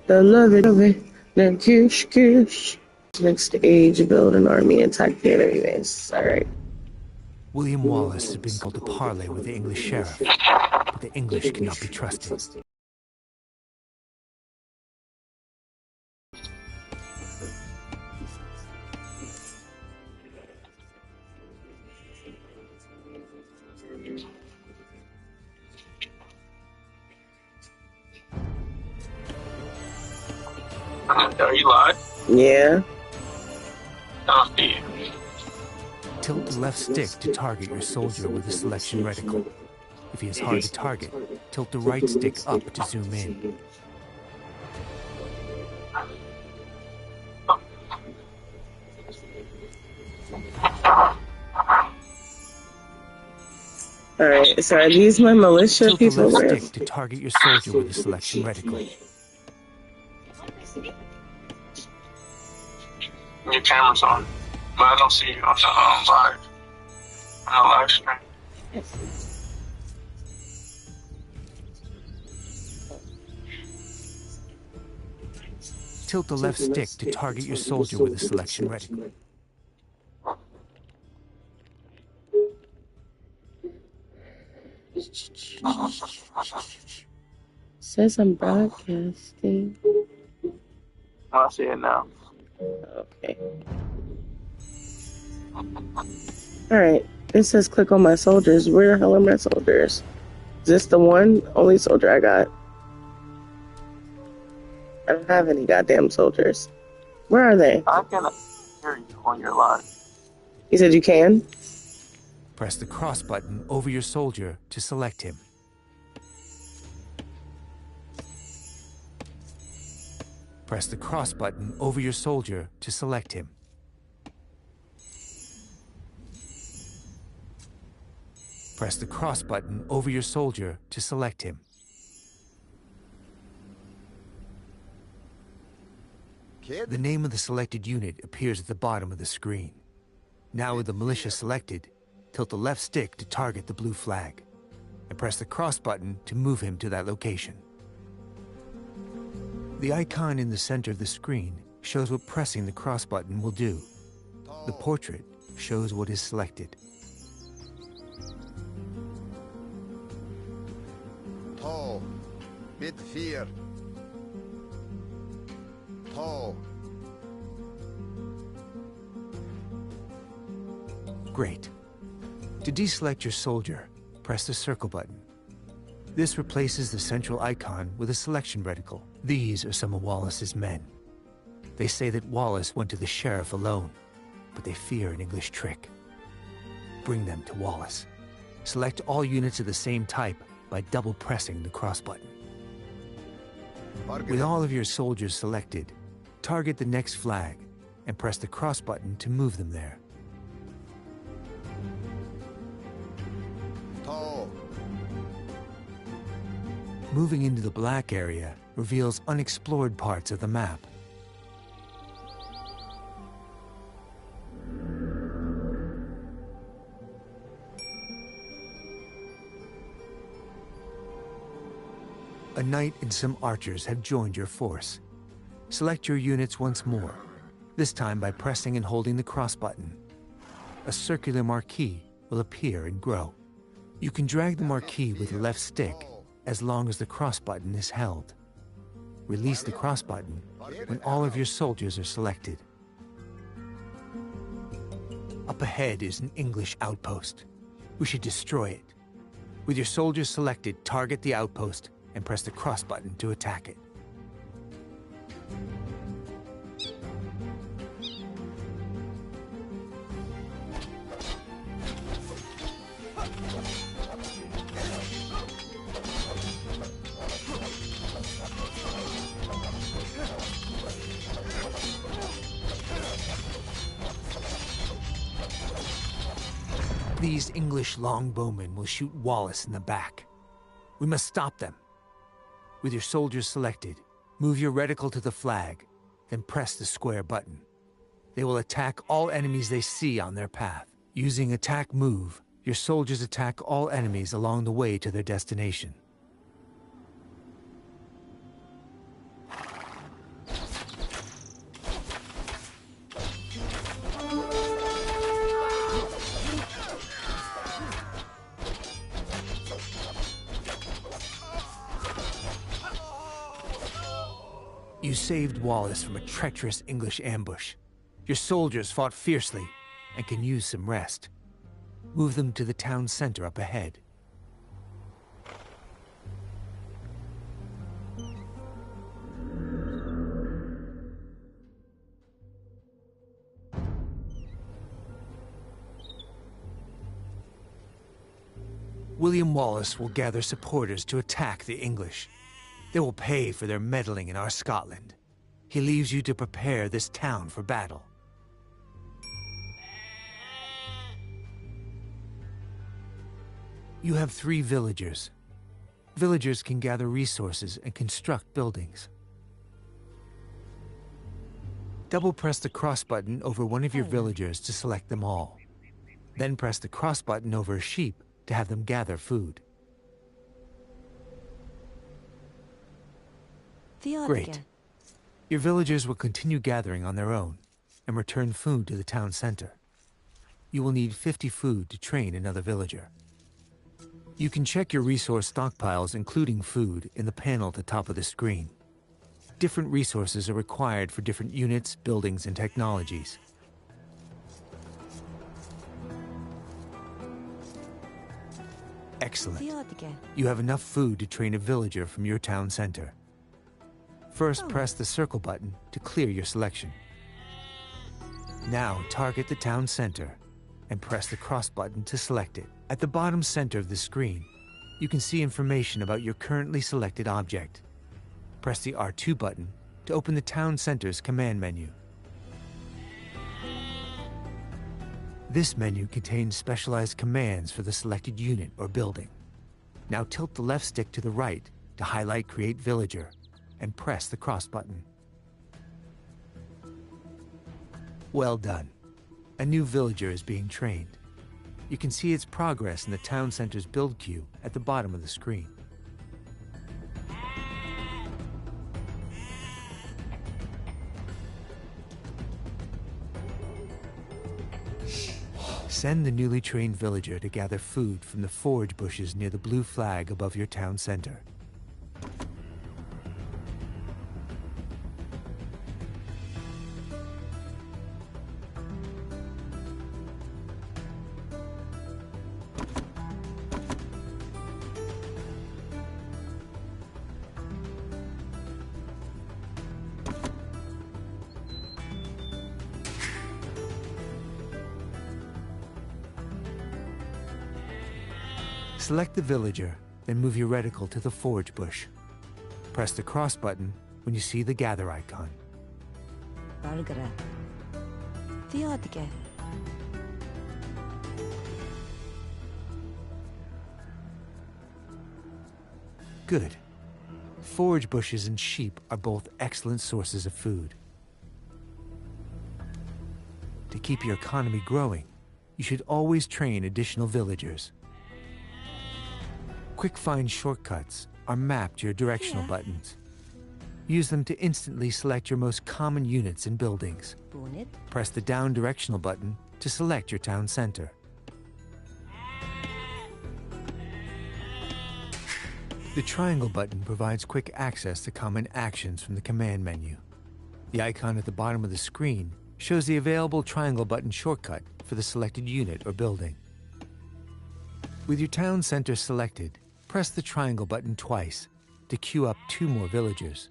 The love it, then kish kish. Next stage, build an army, attack the enemy base. All right. William Wallace has been called to parley with the English sheriff, but the English cannot be trusted. Are you live? Yeah. I'll see you. Tilt the left stick to target your soldier with the selection reticle. If he is hard to target, tilt the right stick up to zoom in. Alright, so are these my militia Tilt the people? left stick to target your soldier with the selection reticle. Your camera's on, but I don't see you on the live stream. Tilt the left stick to target your soldier with the selection reticle. Says I'm broadcasting. I see it now. Okay. Alright. It says click on my soldiers. Where the hell are my soldiers? Is this the one only soldier I got? I don't have any goddamn soldiers. Where are they? I can hear you on your live. You said you can? Press the cross button over your soldier to select him. Press the cross button over your soldier to select him. Press the cross button over your soldier to select him. The name of the selected unit appears at the bottom of the screen. Now with the militia selected, tilt the left stick to target the blue flag, and press the cross button to move him to that location. The icon in the center of the screen shows what pressing the cross button will do. The portrait shows what is selected. Tall, mid fear. Tall. Great. To deselect your soldier, press the circle button. This replaces the central icon with a selection reticle. These are some of Wallace's men. They say that Wallace went to the sheriff alone, but they fear an English trick. Bring them to Wallace. Select all units of the same type by double pressing the cross button. With all of your soldiers selected, target the next flag and press the cross button to move them there. Tall. Moving into the black area reveals unexplored parts of the map. A knight and some archers have joined your force. Select your units once more, this time by pressing and holding the cross button. A circular marquee will appear and grow. You can drag the marquee with your left stick as long as the cross button is held. Release the cross button when all of your soldiers are selected. Up ahead is an English outpost. We should destroy it. With your soldiers selected, target the outpost and press the cross button to attack it. These English longbowmen will shoot Wallace in the back. We must stop them. With your soldiers selected, move your reticle to the flag, then press the square button. They will attack all enemies they see on their path. Using attack move, your soldiers attack all enemies along the way to their destination. You saved Wallace from a treacherous English ambush. Your soldiers fought fiercely and can use some rest. Move them to the town center up ahead. William Wallace will gather supporters to attack the English. They will pay for their meddling in our Scotland. He leaves you to prepare this town for battle. You have 3 villagers. Villagers can gather resources and construct buildings. Double press the cross button over one of your villagers to select them all. Then press the cross button over a sheep to have them gather food. Great. Your villagers will continue gathering on their own and return food to the town center. You will need 50 food to train another villager. You can check your resource stockpiles, including food, in the panel at the top of the screen. Different resources are required for different units, buildings, and technologies. Excellent. You have enough food to train a villager from your town center. First, press the circle button to clear your selection. Now, target the town center and press the cross button to select it. At the bottom center of the screen, you can see information about your currently selected object. Press the R2 button to open the town center's command menu. This menu contains specialized commands for the selected unit or building. Now tilt the left stick to the right to highlight Create Villager and press the cross button. Well done. A new villager is being trained. You can see its progress in the town center's build queue at the bottom of the screen. Send the newly trained villager to gather food from the forage bushes near the blue flag above your town center. Select the villager, then move your reticle to the forage bush. Press the cross button when you see the gather icon. Good. Forage bushes and sheep are both excellent sources of food. To keep your economy growing, you should always train additional villagers. Quick find shortcuts are mapped to your directional buttons. Use them to instantly select your most common units and buildings. Press the down directional button to select your town center. The triangle button provides quick access to common actions from the command menu. The icon at the bottom of the screen shows the available triangle button shortcut for the selected unit or building. With your town center selected, press the triangle button twice to queue up 2 more villagers.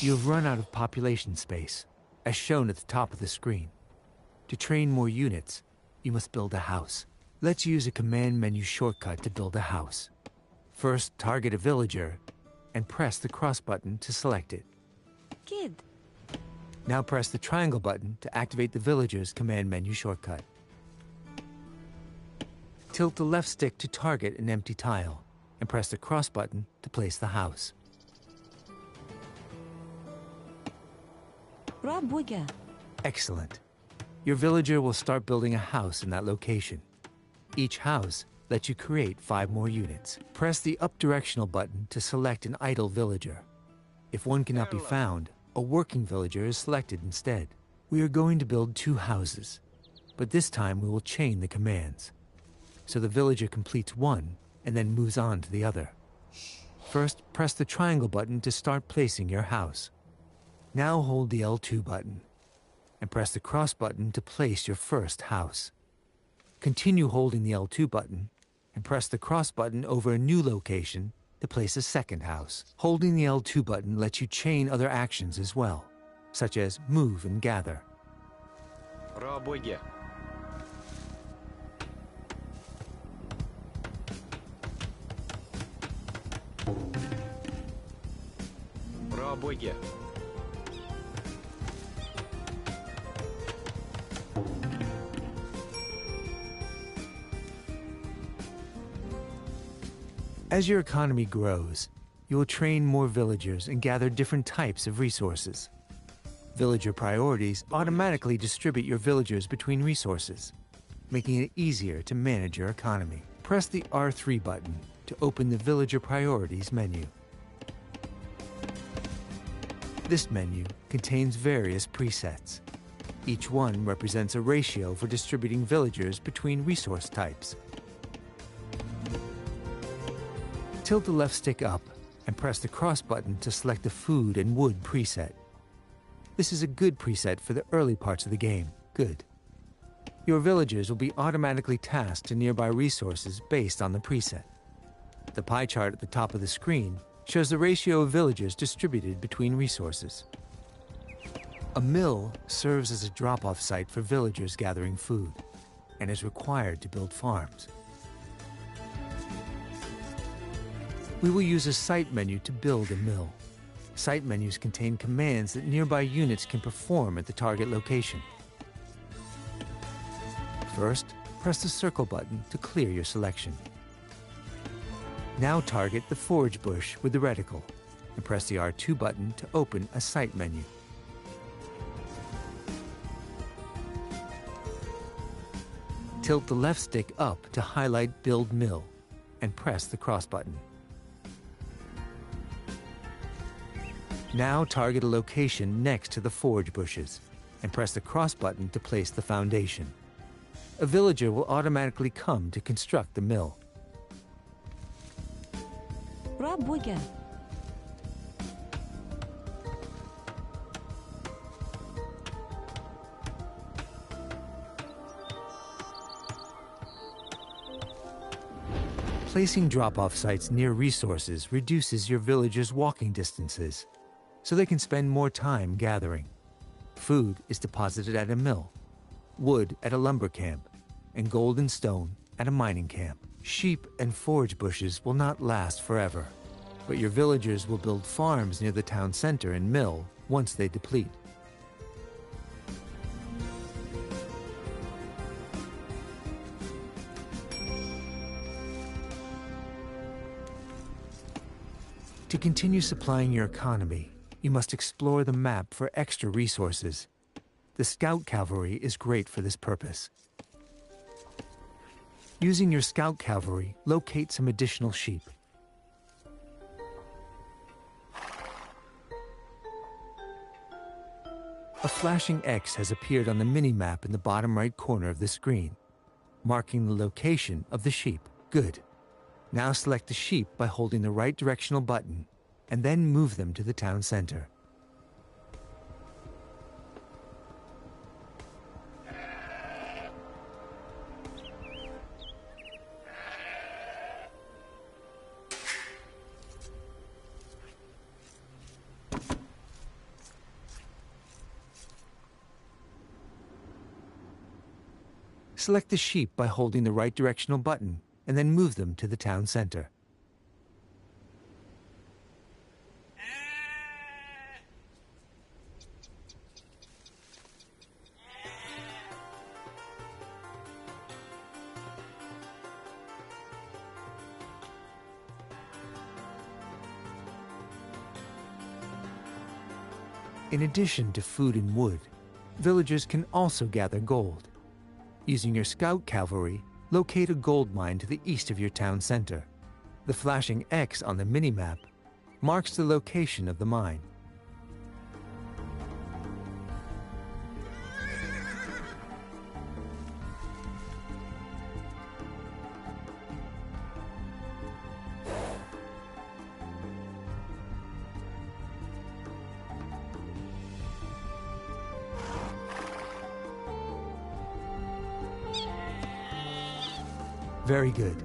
You have run out of population space, as shown at the top of the screen. To train more units, you must build a house. Let's use a command menu shortcut to build a house. First, target a villager and press the cross button to select it. Kid. Now press the triangle button to activate the villager's command menu shortcut. Tilt the left stick to target an empty tile and press the cross button to place the house. Excellent. Your villager will start building a house in that location. Each house lets you create 5 more units. Press the up directional button to select an idle villager. If one cannot be found, A working villager is selected instead. We are going to build 2 houses, but this time we will chain the commands. So the villager completes one and then moves on to the other. First, press the triangle button to start placing your house. Now hold the L2 button and press the cross button to place your first house. Continue holding the L2 button and press the cross button over a new location to place a second house. Holding the L2 button lets you chain other actions as well, such as move and gather. Работе. Работе. As your economy grows, you will train more villagers and gather different types of resources. Villager priorities automatically distribute your villagers between resources, making it easier to manage your economy. Press the R3 button to open the Villager Priorities menu. This menu contains various presets. Each one represents a ratio for distributing villagers between resource types. Tilt the left stick up and press the cross button to select the Food and Wood preset. This is a good preset for the early parts of the game. Good. Your villagers will be automatically tasked to nearby resources based on the preset. The pie chart at the top of the screen shows the ratio of villagers distributed between resources. A mill serves as a drop-off site for villagers gathering food and is required to build farms. We will use a site menu to build a mill. Site menus contain commands that nearby units can perform at the target location. First, press the circle button to clear your selection. Now target the forage bush with the reticle and press the R2 button to open a site menu. Tilt the left stick up to highlight Build Mill and press the cross button. Now target a location next to the forage bushes and press the cross button to place the foundation. A villager will automatically come to construct the mill. Работе. Placing drop-off sites near resources reduces your villagers' walking distances, so they can spend more time gathering. Food is deposited at a mill, wood at a lumber camp, and gold and stone at a mining camp. Sheep and forage bushes will not last forever, but your villagers will build farms near the town center and mill once they deplete. To continue supplying your economy, you must explore the map for extra resources. The Scout Cavalry is great for this purpose. Using your Scout Cavalry, locate some additional sheep. A flashing X has appeared on the mini-map in the bottom right corner of the screen, marking the location of the sheep. Good. Now select the sheep by holding the right directional button and then move them to the town center. Select the sheep by holding the right directional button and then move them to the town center. In addition to food and wood, villagers can also gather gold. Using your Scout Cavalry, locate a gold mine to the east of your town center. The flashing X on the minimap marks the location of the mine. Very good.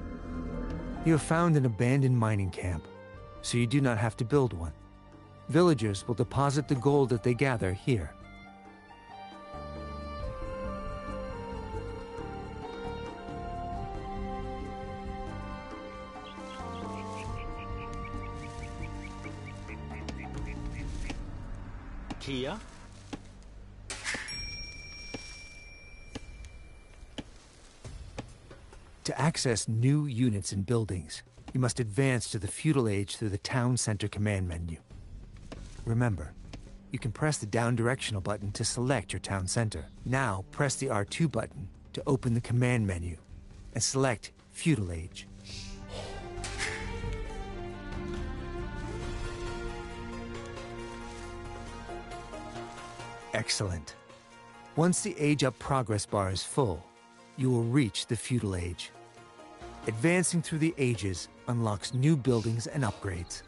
You have found an abandoned mining camp, so you do not have to build one. Villagers will deposit the gold that they gather here. Kia? To access new units and buildings, you must advance to the feudal age through the town center command menu. Remember, you can press the down directional button to select your town center. Now press the R2 button to open the command menu and select feudal age. Excellent. Once the age up progress bar is full, you will reach the feudal age. Advancing through the ages unlocks new buildings and upgrades.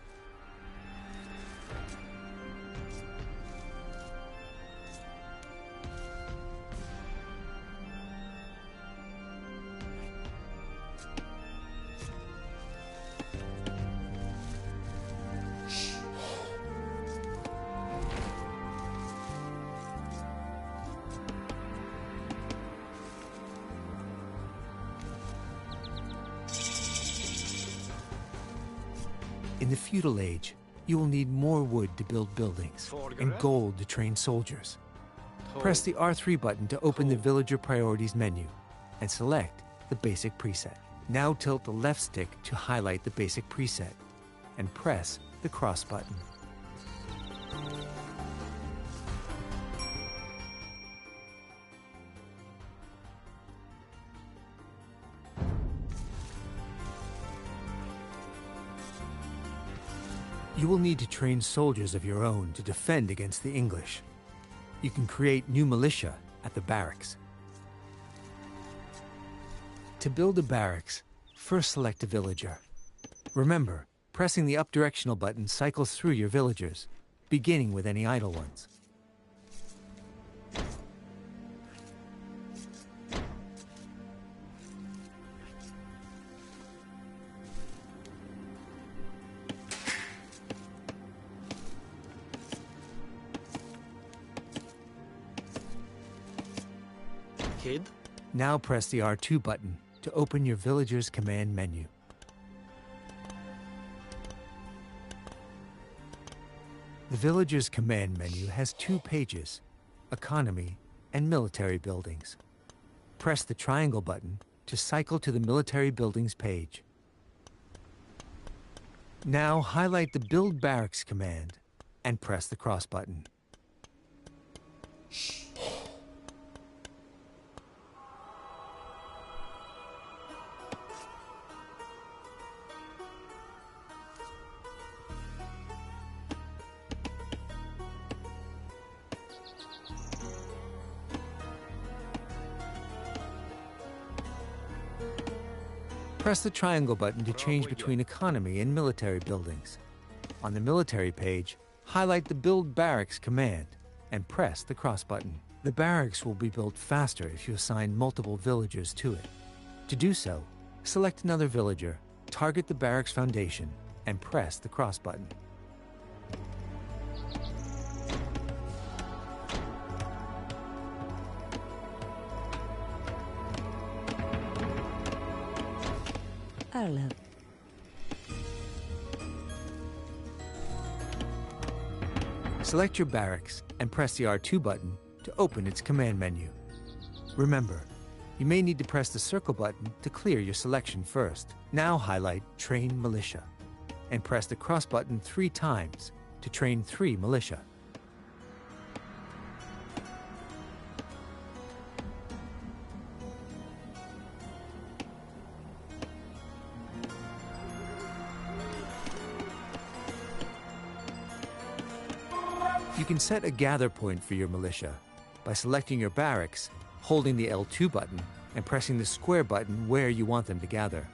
In the feudal age, you will need more wood to build buildings and gold to train soldiers. Press the R3 button to open the Villager Priorities menu and select the basic preset. Now tilt the left stick to highlight the basic preset and press the cross button. You will need to train soldiers of your own to defend against the English. You can create new militia at the barracks. To build a barracks, first select a villager. Remember, pressing the up directional button cycles through your villagers, beginning with any idle ones. Kid? Now press the R2 button to open your villager's command menu. The villager's command menu has two pages, economy and military buildings. Press the triangle button to cycle to the military buildings page. Now highlight the Build Barracks command and press the cross button. Press the triangle button to change between economy and military buildings. On the military page, highlight the Build Barracks command and press the cross button. The barracks will be built faster if you assign multiple villagers to it. To do so, select another villager, target the barracks foundation, and press the cross button. Arlo. Select your barracks and press the R2 button to open its command menu. Remember, you may need to press the circle button to clear your selection first. Now highlight Train Militia and press the cross button 3 times to train 3 militia. You can set a gather point for your militia by selecting your barracks, holding the L2 button, and pressing the square button where you want them to gather.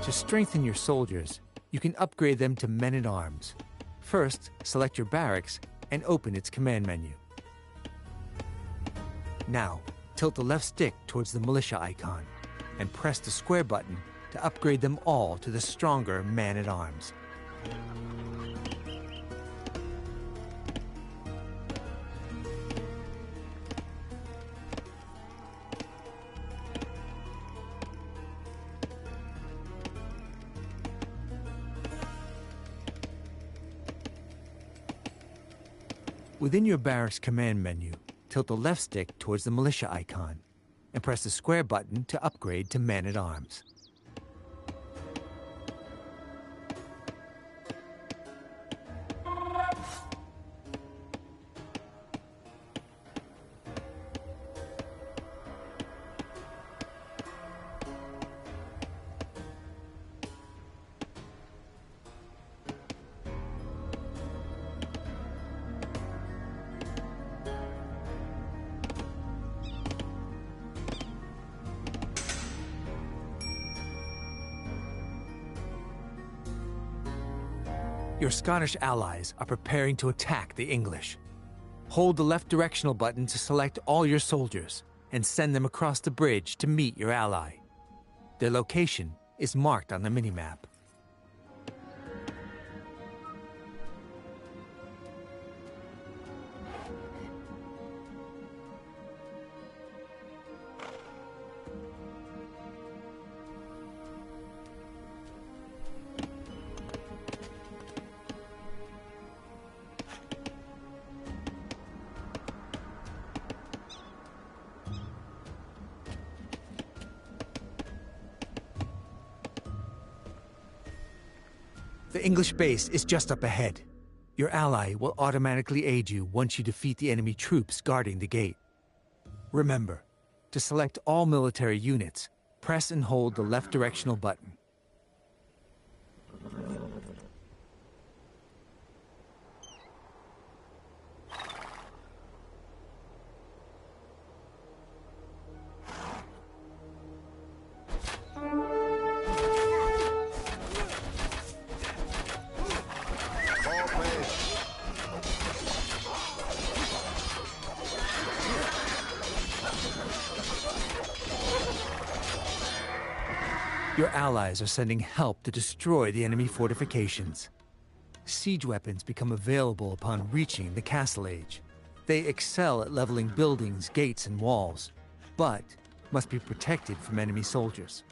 To strengthen your soldiers, you can upgrade them to men-at-arms. First, select your barracks and open its command menu. Now, tilt the left stick towards the militia icon and press the square button to upgrade them all to the stronger man-at-arms. Within your barracks command menu, tilt the left stick towards the militia icon and press the square button to upgrade to man-at-arms. Your Scottish allies are preparing to attack the English. Hold the left directional button to select all your soldiers and send them across the bridge to meet your ally. Their location is marked on the minimap. The English base is just up ahead. Your ally will automatically aid you once you defeat the enemy troops guarding the gate. Remember, to select all military units, press and hold the left directional button. Your allies are sending help to destroy the enemy fortifications. Siege weapons become available upon reaching the Castle Age. They excel at leveling buildings, gates, and walls, but must be protected from enemy soldiers.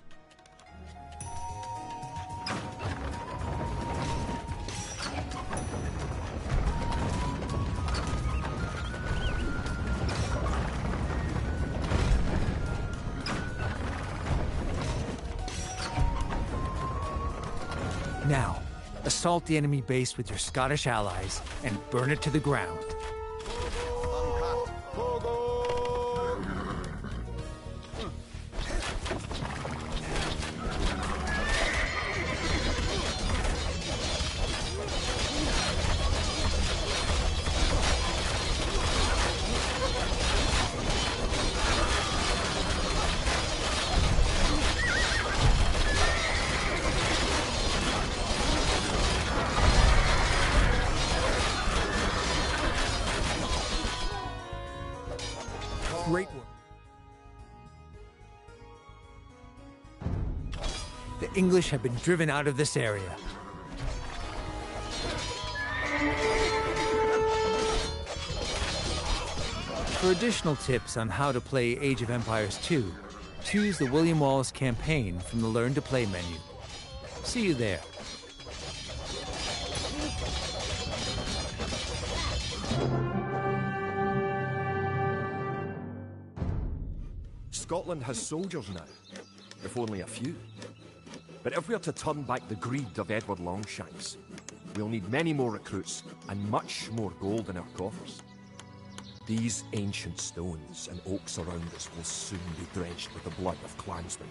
Now, assault the enemy base with your Scottish allies and burn it to the ground. Great work. The English have been driven out of this area. For additional tips on how to play Age of Empires 2, choose the William Wallace campaign from the Learn to Play menu. See you there. Scotland has soldiers now, if only a few. But if we're to turn back the greed of Edward Longshanks, we'll need many more recruits and much more gold in our coffers. These ancient stones and oaks around us will soon be drenched with the blood of clansmen.